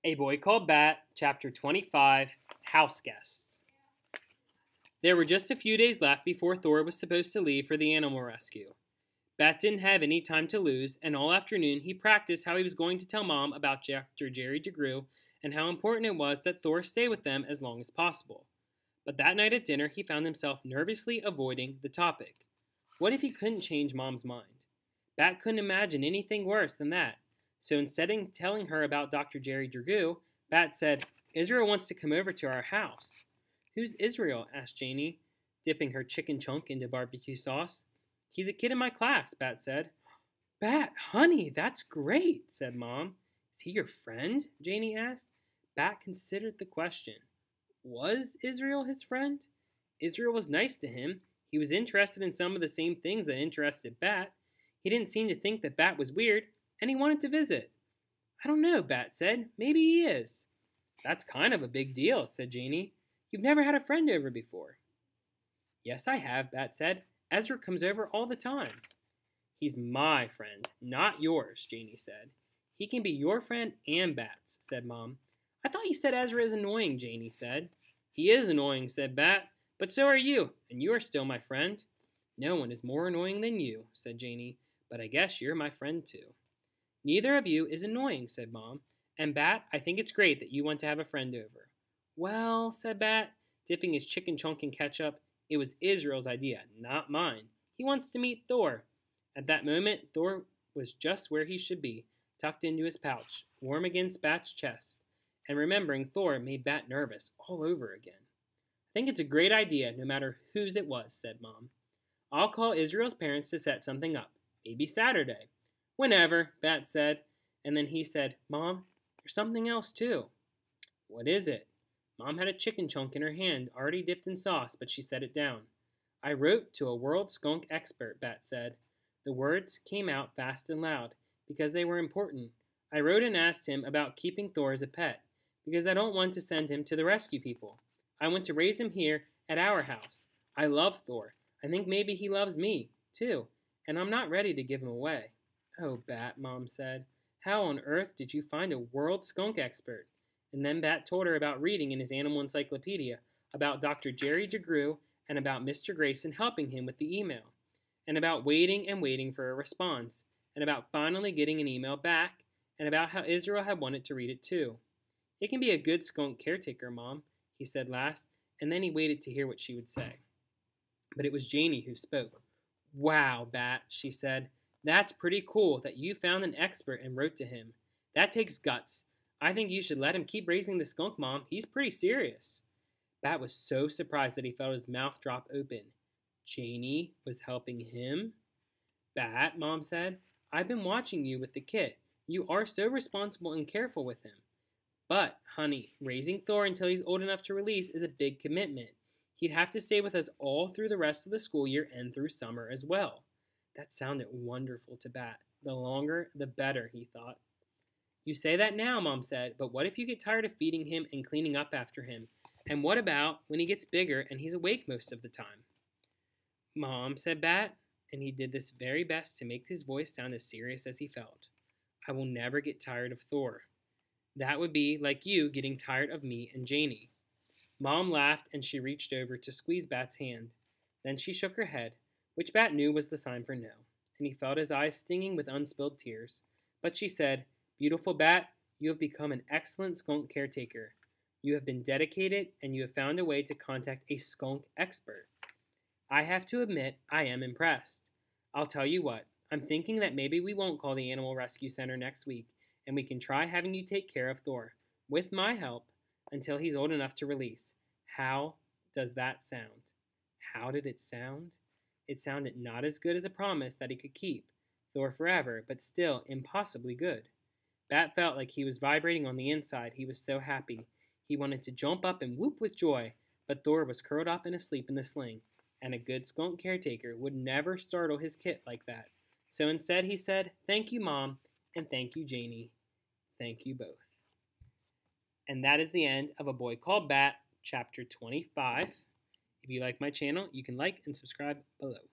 A Boy Called Bat, Chapter 25, House Guests. There were just a few days left before Thor was supposed to leave for the animal rescue. Bat didn't have any time to lose, and all afternoon he practiced how he was going to tell Mom about Dr. Jerry DeGrew and how important it was that Thor stay with them as long as possible. But that night at dinner he found himself nervously avoiding the topic. What if he couldn't change Mom's mind? Bat couldn't imagine anything worse than that. So instead of telling her about Dr. Jerry Dragoo, Bat said, "Israel wants to come over to our house." "Who's Israel?" asked Janie, dipping her chicken chunk into barbecue sauce. "He's a kid in my class," Bat said. "Bat, honey, that's great," said Mom. "Is he your friend?" Janie asked. Bat considered the question. Was Israel his friend? Israel was nice to him. He was interested in some of the same things that interested Bat. He didn't seem to think that Bat was weird, and he wanted to visit. "I don't know," Bat said. "Maybe he is." "That's kind of a big deal," said Janie. "You've never had a friend over before." "Yes, I have," Bat said. "Ezra comes over all the time." "He's my friend, not yours," Janie said. "He can be your friend and Bat's," said Mom. "I thought you said Ezra is annoying," Janie said. "He is annoying," said Bat, "but so are you, and you are still my friend." "No one is more annoying than you," said Janie, "but I guess you're my friend too." "Neither of you is annoying," said Mom. "And Bat, I think it's great that you want to have a friend over." "Well," said Bat, dipping his chicken chunk in ketchup, "it was Israel's idea, not mine. He wants to meet Thor." At that moment, Thor was just where he should be, tucked into his pouch, warm against Bat's chest. And remembering Thor made Bat nervous all over again. "I think it's a great idea, no matter whose it was," said Mom. "I'll call Israel's parents to set something up. Maybe Saturday." "Whenever," Bat said. And then he said, "Mom, there's something else too." "What is it?" Mom had a chicken chunk in her hand, already dipped in sauce, but she set it down. "I wrote to a world skunk expert," Bat said. The words came out fast and loud, because they were important. "I wrote and asked him about keeping Thor as a pet, because I don't want to send him to the rescue people. I want to raise him here at our house. I love Thor. I think maybe he loves me, too, and I'm not ready to give him away." "Oh, Bat," Mom said, "how on earth did you find a world skunk expert?" And then Bat told her about reading in his animal encyclopedia, about Dr. Jerry DeGrew, and about Mr. Grayson helping him with the email, and about waiting and waiting for a response, and about finally getting an email back, and about how Israel had wanted to read it too. "It can be a good skunk caretaker, Mom," he said last, and then he waited to hear what she would say. But it was Janie who spoke. "Wow, Bat," she said. "That's pretty cool that you found an expert and wrote to him. That takes guts. I think you should let him keep raising the skunk, Mom. He's pretty serious." Bat was so surprised that he felt his mouth drop open. Janie was helping him? "Bat," Mom said, "I've been watching you with the kit. You are so responsible and careful with him. But, honey, raising Thor until he's old enough to release is a big commitment. He'd have to stay with us all through the rest of the school year and through summer as well." That sounded wonderful to Bat. The longer, the better, he thought. "You say that now," Mom said, "but what if you get tired of feeding him and cleaning up after him? And what about when he gets bigger and he's awake most of the time?" "Mom," said Bat, and he did his very best to make his voice sound as serious as he felt, "I will never get tired of Thor. That would be like you getting tired of me and Janie." Mom laughed, and she reached over to squeeze Bat's hand. Then she shook her head, which Bat knew was the sign for no, and he felt his eyes stinging with unspilled tears. But she said, "Beautiful Bat, you have become an excellent skunk caretaker. You have been dedicated, and you have found a way to contact a skunk expert. I have to admit, I am impressed. I'll tell you what, I'm thinking that maybe we won't call the Animal Rescue Center next week, and we can try having you take care of Thor, with my help, until he's old enough to release. How does that sound?" How did it sound? It sounded not as good as a promise that he could keep Thor forever, but still impossibly good. Bat felt like he was vibrating on the inside. He was so happy. He wanted to jump up and whoop with joy, but Thor was curled up and asleep in the sling, and a good skunk caretaker would never startle his kit like that. So instead he said, "Thank you, Mom, and thank you, Janie. Thank you both." And that is the end of A Boy Called Bat, Chapter 25. If you like my channel, you can like and subscribe below.